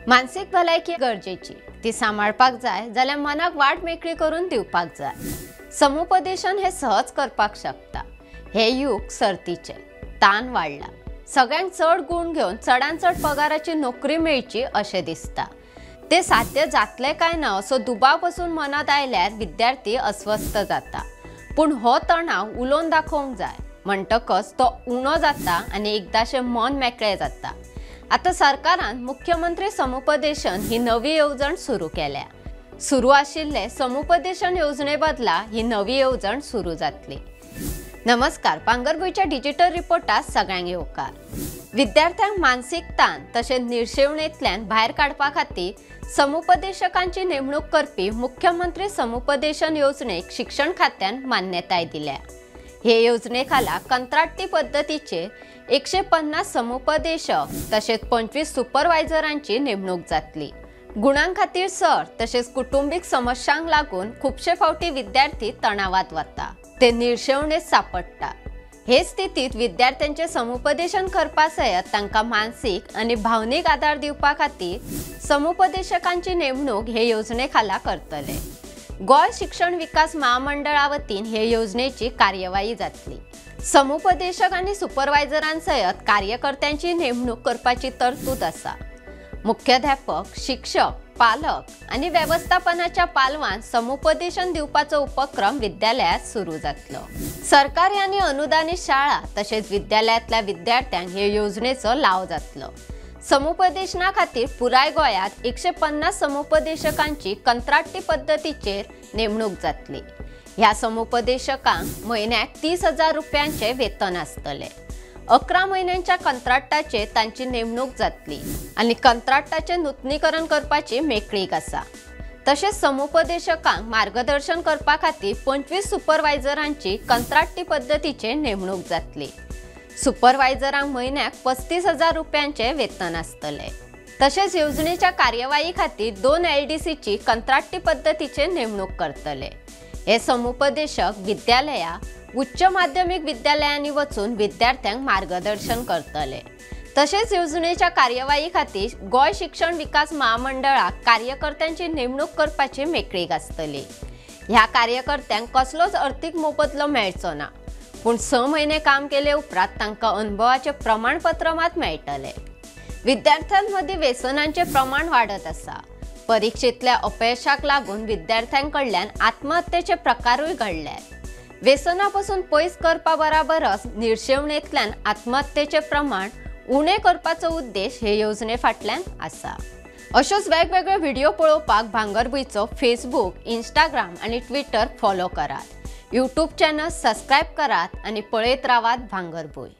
मानसिक भलायकी गरजेची ती सांभाळपाक जाय जाल्यार मनाक वाट मेकळी करून दिवपाक जाय। समुपदेशन हे सहज करपाक शकता। हे युग सर्तीचे ताण वाढला, सगळ्यांक चढ गुण घेऊन चढान चढ पगाराची नोकरी मेळची अशें दिसता। ते साध्य जातले काय ना असो दुबाव पासून मनात आयल्यार विद्यार्थी अस्वस्थ जाता। पण हो तणाव उलोवन दाखोवंक जाय, म्हणटकच तो उणो जाता आनी एकदाशें मन मेकळे जाता। आता सरकारान मुख्यमंत्री समुपदेशन ही नवी येवजण सुरू केल्या। सुरू आशिल्ले समुपदेशन योजने बदला ही नवी येवजण सुरू जातली। नमस्कार, भांगरभूंयच्या डिजिटल रिपोर्टात सगळ्यांक येवकार। विद्यार्थ्यांक मानसिक ताण तशेंच निर्शेवणेंतल्यान भायर काडपा खातीर समुपदेशकांची नेमणूक करपी मुख्यमंत्री समुपदेशन योजनेक शिक्षण खात्यान मान्यताय दिल्या। हे योजने खाला कंत्राटी पद्धतीचे 150 समुपदेशक तशेंच 25 सुपरवायझरांची नेमणूक जातली। गुणां खातीर सर तशेंच कुटुंबीक समस्यांक लागून खुबशे फावटी विद्यार्थी तणावात वता, ते निर्शेवणेत सापडटा। हे स्थितीत विद्यार्थ्यांचे समुपदेशन करपा सयत तांकां मानसिक आनी भावनीक आदार दिवपा खातीर समुपदेशकांची नेमणूक हे योजने खाला करतले। गोय शिक्षण विकास महामंडळा वतीन हे योजनेची कार्यवाही जातली। समुपदेशक आनी सुपरवायझरांसयत कार्यकर्त्यांची नेमणूक करपाची तरतूद आसा। मुख्याध्यापक, शिक्षक, पालक आनी व्यवस्थापनाच्या पालवान समुपदेशन दिवपाचो उपक्रम विद्यालयात सुरू जातलो। सरकारी आनी अनुदानित शाळा तशेंच विद्यालयातल्या विद्यार्थ्यांक हे योजनेचो लाव जातलो। समुपदेशना खातीर पुराय गोंयांत 150 समुपदेशकांची कंत्राटी पद्धतीचेर नेमणूक जातली। ह्या समुपदेशकांक म्हयन्याक 30,000 रुपयांचे वेतन आसतले। 11 म्हयन्यांच्या कंत्राटाचेर तांची नेमणूक जातली आनी कंत्राटाचे नूतनीकरण करपाची मेकळीक आसा। तशेंच समुपदेशकांक मार्गदर्शन करपा खातीर 25 सुपरवायझरांची कंत्राटी पद्धतीचेर नेमणूक जातली। सुपरवायझरांक म्हयन्याक 35,000 रुपयांचे वेतन आसतले। तशेंच योजनेच्या कार्यवाही खातीर 2 LDCची कंत्राटी पद्धतीचेर नेमणूक करतले। हे समुपदेशक विद्यालया, उच्च माध्यमिक विद्यालयांनी वचून विद्यार्थ्यांक मार्गदर्शन करतले। तशेंच योजनेच्या कार्यवाही खातीर गोय शिक्षण विकास महामंडळाक कार्यकर्त्यांची नेमणूक करपाची मेकळीक आसतली। ह्या कार्यकर्त्यांक कसलोच अर्थीक मोबदलो मेळचो ना, पूण 6 म्हयने काम केले उपरांत तांकां अनुभवाचे प्रमाणपत्र मात मेळटले। विद्यार्थ्यांमदीं व्यसनांचे प्रमाण वाडत आसा। परीक्षेतल्या अपयशाक लागून विद्यार्थ्यांकडल्यान आत्महत्येचे प्रकारूय घडल्यात। व्यसनापासून पयस करपा बराबरच निर्शेवणेंतल्यान आत्महत्येचे प्रमाण उणे करपाचो उद्देश हे योजने फाटल्यान आसा। अशोच वेगवेगळे व्हिडिओ पळोवपाक भांगरभूंयचो फेसबुक, इंस्टाग्राम आनी ट्विटर फॉलो करात। यूट्यूब चॅनल सबस्क्राईब करात आणि पळयत रावात भांगरभूंय।